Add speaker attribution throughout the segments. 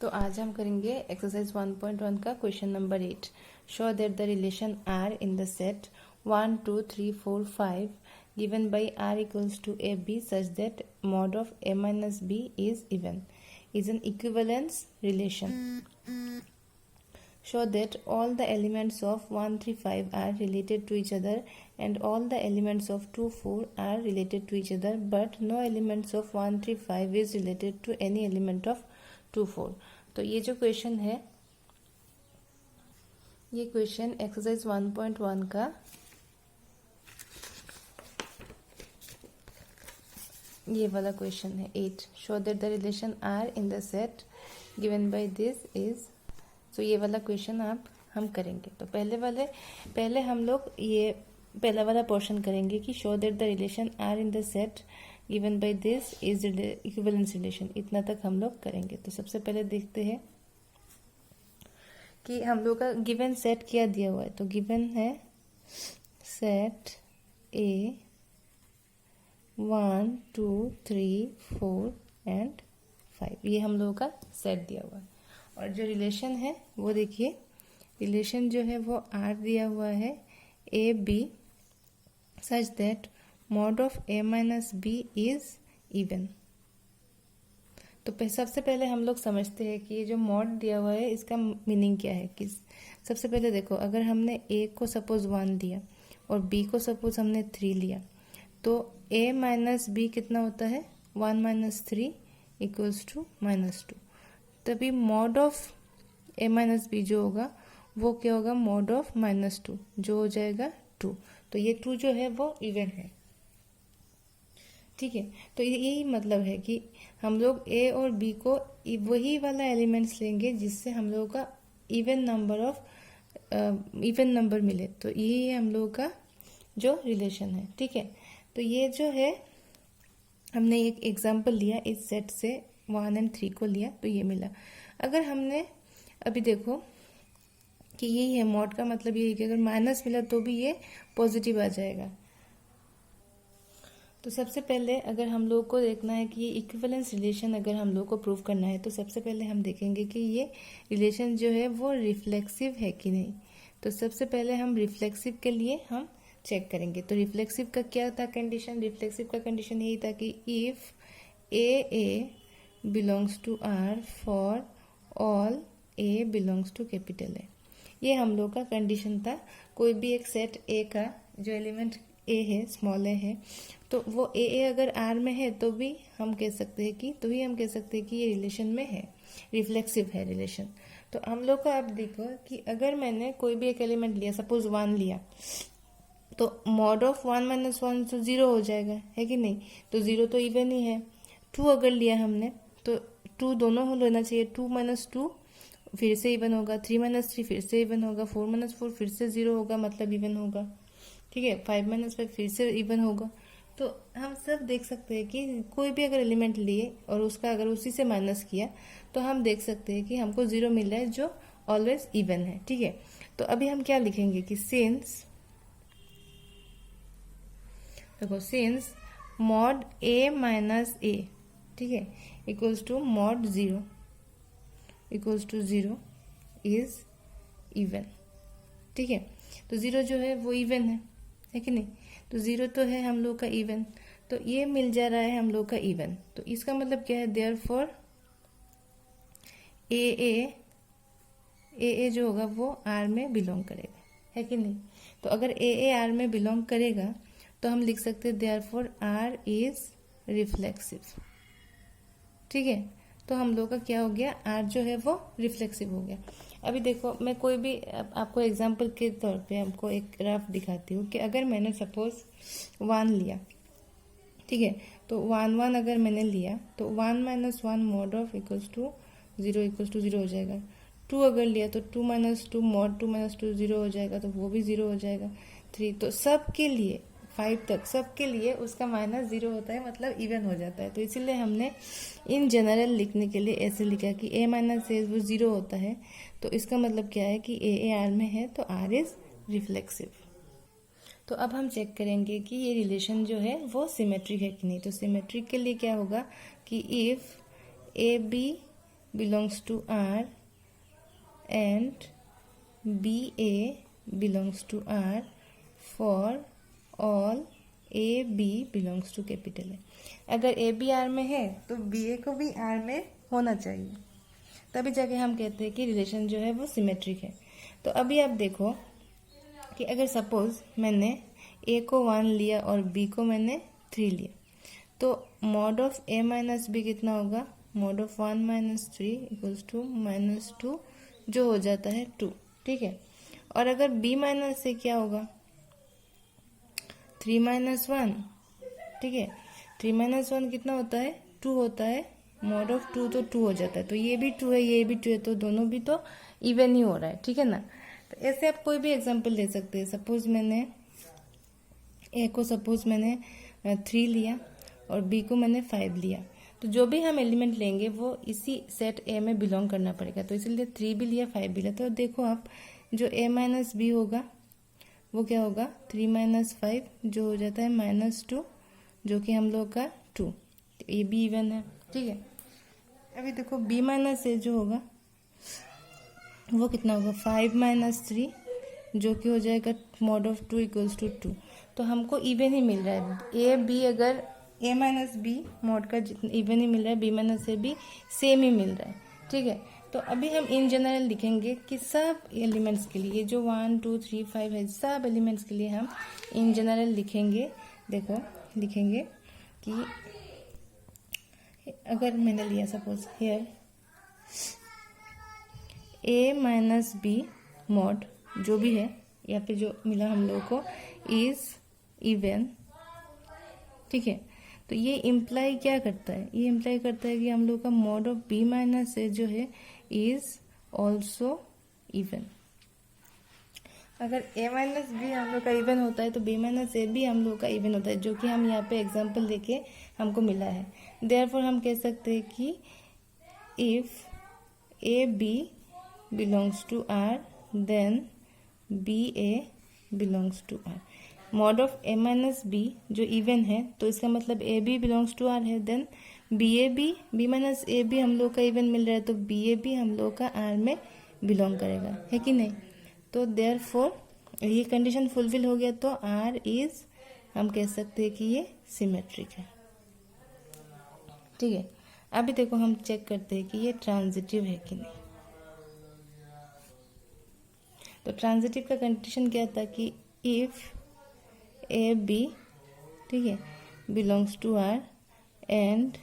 Speaker 1: तो आज हम करेंगे एक्सरसाइज 1.1 का question number 8। Show that the relation R in the set 1 2 3 4 5 given by r equals to ab such that mod of a minus b is even is an equivalence relation. Show that all the elements of 1 3 5 are related to each other and all the elements of 2 4 are related to each other, but no elements of 1 3 5 is related to any element of 2 4. तो ये जो question है, ये question exercise 1.1 का ये वाला question है 8। Show that the relation R in the set given by this is. So ये वाला क्वेश्चन हम करेंगे। तो पहले हम लोग ये पहला वाला पोर्शन करेंगे कि show that the relation R in the set given by this is equivalence relation. इतना तक हम लोग करेंगे। तो सबसे पहले देखते हैं कि हम लोग का गिवन सेट क्या दिया हुआ है। तो गिवन है सेट ए 1 2 3 4 एंड 5, ये हम लोगों का सेट दिया हुआ है। और जो रिलेशन है वो देखिए, रिलेशन जो है वो आर दिया हुआ है a b such that mod of A minus B is even. तो सबसे पहले हम लोग समझते हैं कि ये जो मॉड दिया हुआ है इसका मीनिंग क्या है। कि सबसे पहले देखो, अगर हमने ए को सपोज 1 दिया और बी को सपोज हमने 3 लिया, तो ए माइनस बी कितना होता है 1 माइनस 3 इक्वल्स टू -2। तभी mod of A minus B जो होगा वो क्या होगा, मॉड ऑफ -2 जो हो जाएगा 2। तो ये 2 जो है वो इवन है, ठीक है। तो यही मतलब है कि हम लोग ए और बी को वही वाला एलिमेंट्स लेंगे जिससे हम लोगों का इवन नंबर मिले। तो यही हम लोगों का जो रिलेशन है, ठीक है। तो ये जो है हमने एक एग्जांपल लिया, इस सेट से 1 और 3 को लिया तो ये मिला। अगर हमने अभी देखो कि यही है मॉड का मतलब यही कि अगर माइनस मिला तो भी ये पॉजिटिव आ जाएगा। तो सबसे पहले अगर हम लोग को देखना है कि ये इक्विवेलेंस रिलेशन अगर हम लोग को प्रूव करना है, तो सबसे पहले हम देखेंगे कि ये रिलेशन जो है वो रिफ्लेक्सिव है कि नहीं। तो सबसे पहले हम रिफ्लेक्सिव के लिए हम चेक करेंगे। तो रिफ्लेक्सिव का क्या था कंडीशन, रिफ्लेक्सिव का कंडीशन यही था कि if a belongs to R for all a belongs to capital A. ये हम लोग का कंडीशन था। कोई भी एक सेट ए का जो एलिमेंट ए है, स्मॉल ए है, तो वो ए अगर आर में है तो भी हम कह सकते हैं कि ये रिलेशन में है, रिफ्लेक्सिव है रिलेशन। तो हम लोग का अब देखो कि अगर मैंने कोई भी एक एलिमेंट लिया, सपोज 1 लिया, तो मॉड ऑफ 1 माइनस 1 तो 0 हो जाएगा, है कि नहीं। तो 0 तो इवन ही है। 2 अगर लिया हमने तो 2 दोनों हो लेना चाहिए। 2 माइनस 2 फिर से इवन होगा, 3 माइनस 3 फिर से इवन होगा, 4 माइनस 4 फिर से 0 होगा, मतलब इवन होगा, ठीक है। 5 माइनस 5 फिर से इवन होगा। तो हम सब देख सकते हैं कि कोई भी अगर एलिमेंट लिए और उसका अगर उसी से माइनस किया तो हम देख सकते हैं कि हमको 0 मिल रहा है जो ऑलवेज इवन है, ठीक है। तो अभी हम क्या लिखेंगे कि since mod a minus a, ठीक है, equals to mod 0 equals to 0 is even, ठीक है। तो 0 जो है वो इवन है कि नहीं। तो 0 तो है हम लोग का इवन, तो ये मिल जा रहा है हम लोग का इवन। तो इसका मतलब क्या है, देयरफॉर ए जो होगा वो आर में बिलोंग करेगा, है कि नहीं। तो अगर ए आर में बिलोंग करेगा तो हम लिख सकते हैं देयरफॉर आर इज रिफ्लेक्सिव, ठीक है। तो हम लोग का क्या हो गया, आर जो है वो रिफ्लेक्सिव हो गया। अभी देखो, मैं कोई भी आपको एग्जांपल के तौर पे आपको एक ग्राफ दिखाती हूँ कि अगर मैंने सपोज 1 लिया, ठीक है, तो 1 अगर मैंने लिया तो 1 minus 1 mod of equals to 0 हो जाएगा। 2 अगर लिया तो 2 माइनस 2 मॉड 2 माइनस 2 0 हो जाएगा, तो वो भी 0 हो जाएगा। 3 तो सबके लिए 5 तक सबके लिए उसका माइनस 0 होता है, मतलब इवन हो जाता है। तो इसीलिए हमने इन जनरल लिखने के लिए ऐसे लिखा कि ए माइनस ए वो 0 होता है। तो इसका मतलब क्या है कि ए आर में है तो आर इज रिफ्लेक्सिव। तो अब हम चेक करेंगे कि ये रिलेशन जो है वो सिमेट्रिक है कि नहीं। तो सिमेट्रिक के लिए क्या होगा कि if A b belongs to R and BA belongs to R for all AB belongs to capital है। अगर AB R में है तो BA को भी R में होना चाहिए, तभी जाके हम कहते हैं कि रिलेशन जो है वो सिमेट्रिक है। तो अभी आप देखो कि अगर सपोज मैंने A को 1 लिया और B को मैंने 3 लिया, तो mod of A minus b कितना होगा? Mod of 1 minus 3 equals to -2 जो हो जाता है 2, ठीक है। और अगर B माइनस से क्या होगा? 3 माइनस 1, ठीक है। 3 माइनस 1 कितना होता है? 2 होता है। मॉड ऑफ 2 तो 2 हो जाता है, तो ये भी 2 है, ये भी 2 है, तो दोनों भी तो इवन ही हो रहा है, ठीक है ना। तो ऐसे आप कोई भी एग्जांपल ले सकते हैं। सपोज मैंने ए को 3 लिया और बी को मैंने 5 लिया, तो जो भी हम एलिमेंट लेंगे वो इसी सेट ए में बिलोंग करना पड़ेगा। तो इसलिए 3 भी लिया, 5 भी लिया। तो देखो आप, जो ए माइनस बी होगा वो क्या होगा? 3 माइनस 5 जो हो जाता है -2, जो कि हम लोग का 2। तो ये भी इवन है, ठीक है। अभी देखो बी माइनस ए जो होगा वो कितना होगा? 5 माइनस 3 जो कि हो जाएगा मॉड ऑफ 2 इक्वल्स टू 2। तो हमको इवन ही मिल रहा है। ए बी, अगर ए माइनस बी मॉड का इवन ही मिल रहा है, बी माइनस ए भी सेम ही मिल रहा है, ठीक है। तो अभी हम इन जनरल लिखेंगे कि सब एलिमेंट्स के लिए, जो 1 2 3 5 है, सब एलिमेंट्स के लिए हम इन जनरल लिखेंगे। देखो लिखेंगे कि अगर मैंने लिया सपोज हेयर ए माइनस बी मॉड जो भी है, या फिर जो मिला हम लोगों को, इज इवन, ठीक है। तो ये इम्प्लाई क्या करता है? ये इम्प्लाई करता है कि हम लोग का मॉड ऑफ बी माइनस ए जो है इज ऑल्सो इवन। अगर ए माइनस बी हम लोग का इवन होता है तो बी माइनस ए भी हम लोग का इवन होता है, जो कि हम यहाँ पे एग्जाम्पल देके हमको मिला है। देयरफॉर हम कह सकते हैं कि if A B belongs to R then B A belongs to R. Mod of A minus B जो इवन है, तो इसका मतलब A B belongs to R है। Then B minus A B हम लोग का इवन मिल रहा है, तो बी ए भी हम लोग का आर में बिलोंग करेगा, है कि नहीं। तो देयरफॉर ये कंडीशन फुलफिल हो गया, तो आर इज, हम कह सकते हैं कि ये सिमेट्रिक है, ठीक है। अभी देखो हम चेक करते हैं कि ये ट्रांजिटिव है कि नहीं। तो ट्रांजिटिव का कंडीशन क्या था कि इफ ए बी, ठीक है, belongs to R and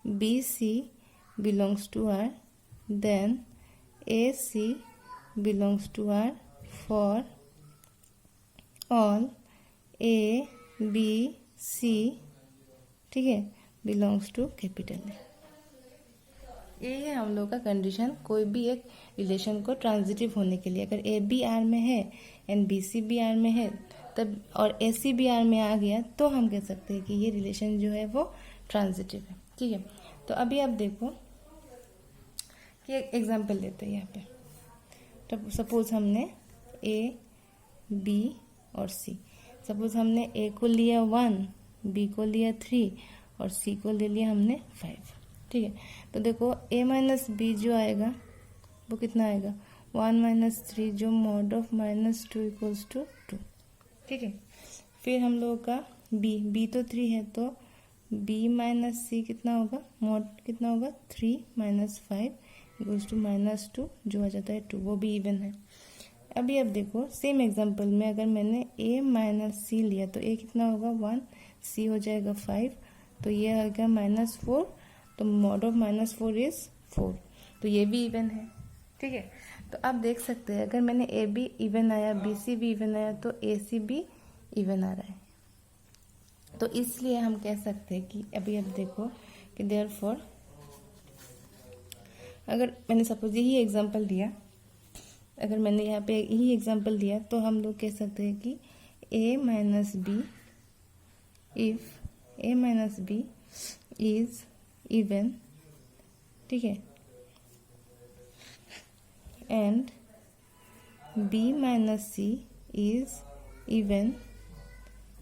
Speaker 1: b c belongs to R, then a c belongs to R for all a b c, ठीक है, बिलोंग्स टू कैपिटल ए। ये है हम लोग का कंडीशन कोई भी एक रिलेशन को ट्रांजिटिव होने के लिए। अगर ए बी आर में है and b c b R में है तब, और ए सी बी आर में आ गया, तो हम कह सकते हैं कि ये रिलेशन जो है वो ट्रांजिटिव है, ठीक है। तो अभी आप देखो कि एक एग्जांपल लेते हैं यहाँ पे। तो सपोज हमने ए बी और सी, सपोज हमने ए को लिया 1, बी को लिया 3 और सी को ले लिया हमने 5, ठीक है। तो देखो a माइनस बी जो आएगा वो कितना आएगा? 1 माइनस 3 जो मॉड ऑफ -2 इक्वल्स टू 2, ठीक है। फिर हम लोगों का b तो 3 है, तो b माइनस सी कितना होगा? मॉड कितना होगा? 3 माइनस 5 इक्वल्स टू -2 जो आ जाता है 2, वो भी इवन है। अभी अब देखो सेम एग्जांपल में अगर मैंने a माइनस सी लिया तो a कितना होगा? 1, c हो जाएगा 5, तो ये आएगा -4, तो मॉड ऑफ -4 इज 4, तो ये भी इवन है, ठीक है। तो आप देख सकते हैं अगर मैंने ए बी इवन आया, बी सी भी इवन आया, तो ए सी भी इवन आ रहा है। तो इसलिए हम कह सकते हैं कि अभी अब देखो कि देयरफॉर अगर मैंने सपोज यही एग्जांपल दिया, अगर मैंने यहाँ पे यही एग्जांपल दिया, तो हम लोग कह सकते हैं कि A minus B, if A minus B is even, ठीक है, and B minus C is even,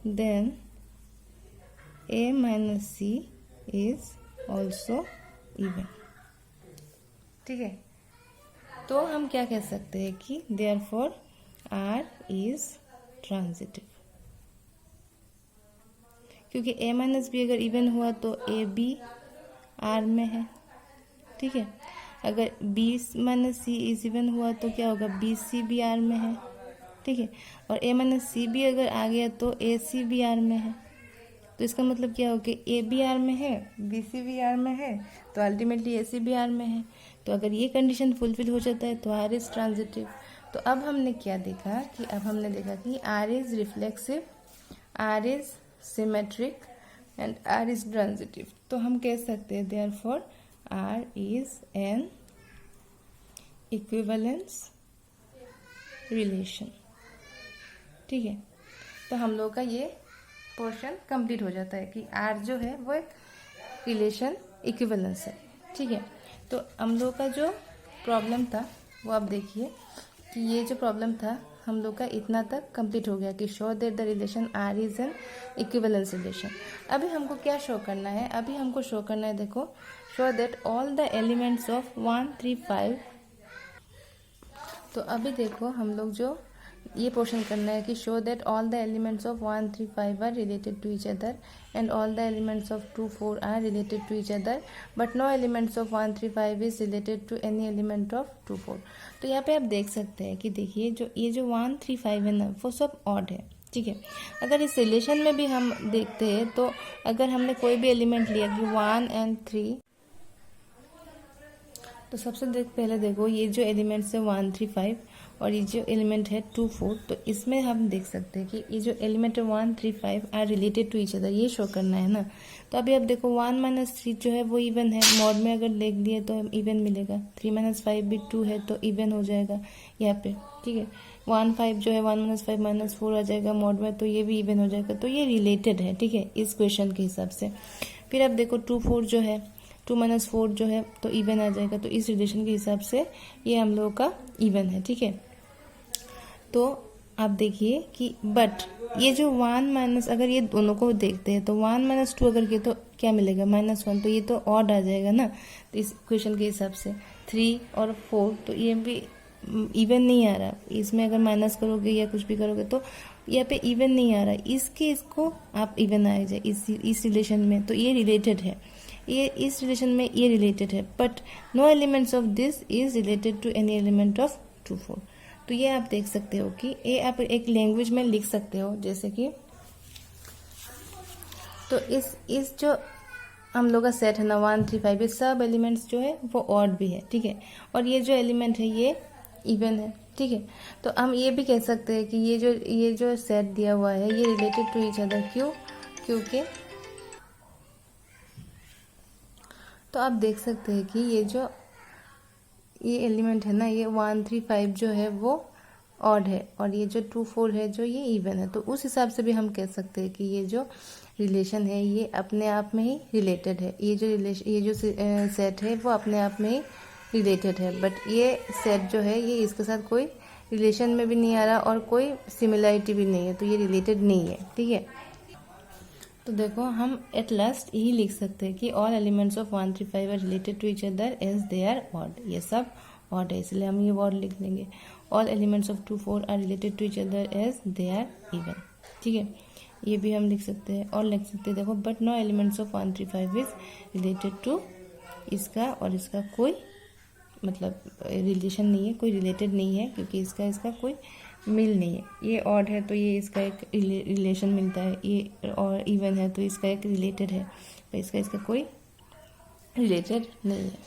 Speaker 1: then A minus C is also even. ठीक है, तो हम क्या कह सकते हैं कि देयरफॉर आर इज ट्रांजिटिव, क्योंकि a माइनस बी अगर इवन हुआ तो ए बी आर में है। ठीक है, अगर b minus C is even हुआ तो क्या होगा, बी सी भी आर में है। ठीक है, और a माइनस सी भी अगर आ गया तो ए सी भी आर में है। तो इसका मतलब क्या हो कि ए बी आर में है, बी सी भी आर में है, तो अल्टीमेटली ए सी भी आर में है। तो अगर ये कंडीशन फुलफिल हो जाता है तो आर इज ट्रांजिटिव। तो अब हमने क्या देखा कि R is reflexive, R is symmetric and R is transitive. तो हम कह सकते हैं therefore R is an equivalence relation. ठीक है, तो हम लोग का ये पोर्शन कंप्लीट हो जाता है कि आर जो है वो एक रिलेशन इक्विवेलेंस है। ठीक है, तो हम लोग का जो प्रॉब्लम था वो आप देखिए कि ये जो प्रॉब्लम था हम लोग का इतना तक कंप्लीट हो गया कि show that the relation R is an equivalence relation. अभी हमको क्या शो करना है, अभी हमको शो करना है, देखो, show that all the elements of 1 3 5। तो अभी देखो हम लोग जो ये पोर्शन करना है कि show that all the elements of 1 3 5 are related to each other and all the elements of 2 4 are related to each other but no elements of 1 3 5 is related to any element of 2 4। तो यहाँ पे आप देख सकते हैं कि देखिए ये जो 1 3 5 है ना वो सब ऑड है। ठीक है, अगर इस रिलेशन में भी हम देखते हैं तो अगर हमने कोई भी एलिमेंट लिया कि 1 and 3, तो सबसे पहले देखो ये जो एलिमेंट्स है 1 3 5 और ये जो एलिमेंट है 2 4, तो इसमें हम देख सकते हैं कि ये जो एलिमेंट है 1 3 5 are related to each other, ये शो करना है ना। तो अभी आप देखो 1 माइनस 3 जो है वो इवन है, मॉड में अगर लिख दिए तो इवन मिलेगा। 3 माइनस 5 भी 2 है तो इवन हो जाएगा यहाँ पे। ठीक है, 1 5 जो है 1 माइनस 5 माइनस 4 आ जाएगा मॉड में, तो ये भी इवन हो जाएगा। तो ये रिलेटेड है, ठीक है, इस क्वेश्चन के हिसाब से। फिर आप देखो 2 4 जो है 2 माइनस 4 जो है तो इवन आ जाएगा। तो इस रिलेशन के हिसाब से ये हम लोगों का इवन है। ठीक है, तो आप देखिए कि बट ये जो 1 माइनस, अगर ये दोनों को देखते हैं तो 1 माइनस 2 अगर किए तो क्या मिलेगा, -1, तो ये तो ऑड आ जाएगा ना। तो इस क्वेश्चन के हिसाब से 3 और 4 तो ये भी इवन नहीं आ रहा। इसमें अगर माइनस करोगे या कुछ भी करोगे तो यहाँ पे इवन नहीं आ रहा, इसको आप इवन आ जाए इस रिलेशन में। तो ये रिलेटेड है, ये इस रिलेशन में ये रिलेटेड है, but no elements of this is related to any element of 2 4। तो ये आप देख सकते हो कि ये आप एक लैंग्वेज में लिख सकते हो, जैसे कि तो इस जो हम लोग का सेट है ना 1 3 5, ये सब एलिमेंट्स जो है वो ऑड भी है। ठीक है, और ये जो एलिमेंट है ये इवन है। ठीक है, तो हम ये भी कह सकते हैं कि ये जो सेट दिया हुआ है ये रिलेटेड टू ईच अदर। क्यों? क्योंकि तो आप देख सकते हैं कि ये एलिमेंट है ना, ये 1 3 5 जो है वो ऑड है और ये जो 2 4 है जो ये इवन है। तो उस हिसाब से भी हम कह सकते हैं कि ये जो रिलेशन है ये अपने आप में ही रिलेटेड है। ये जो सेट है वो अपने आप में ही रिलेटेड है, बट ये सेट जो है ये इसके साथ कोई रिलेशन में भी नहीं आ रहा और कोई सिमिलरिटी भी नहीं है, तो ये रिलेटेड नहीं है। ठीक है, तो देखो हम एट लास्ट यही लिख सकते हैं कि all elements of 1 3 5 are related to each other as they are odd. ये सब ऑड है, इसलिए हम ये वर्ड लिख देंगे। All elements of 2 4 are related to each other as they are even. ठीक है, ये भी हम लिख सकते हैं और लिख सकते हैं देखो but no elements of 1 3 5 is related to, इसका और इसका कोई मतलब रिलेशन नहीं है, कोई रिलेटेड नहीं है, क्योंकि इसका कोई मिल नहीं है। ये ऑड है तो ये इसका एक रिलेशन मिलता है, ये और इवन है तो इसका एक रिलेटेड है, पर इसका कोई रिलेटेड नहीं है।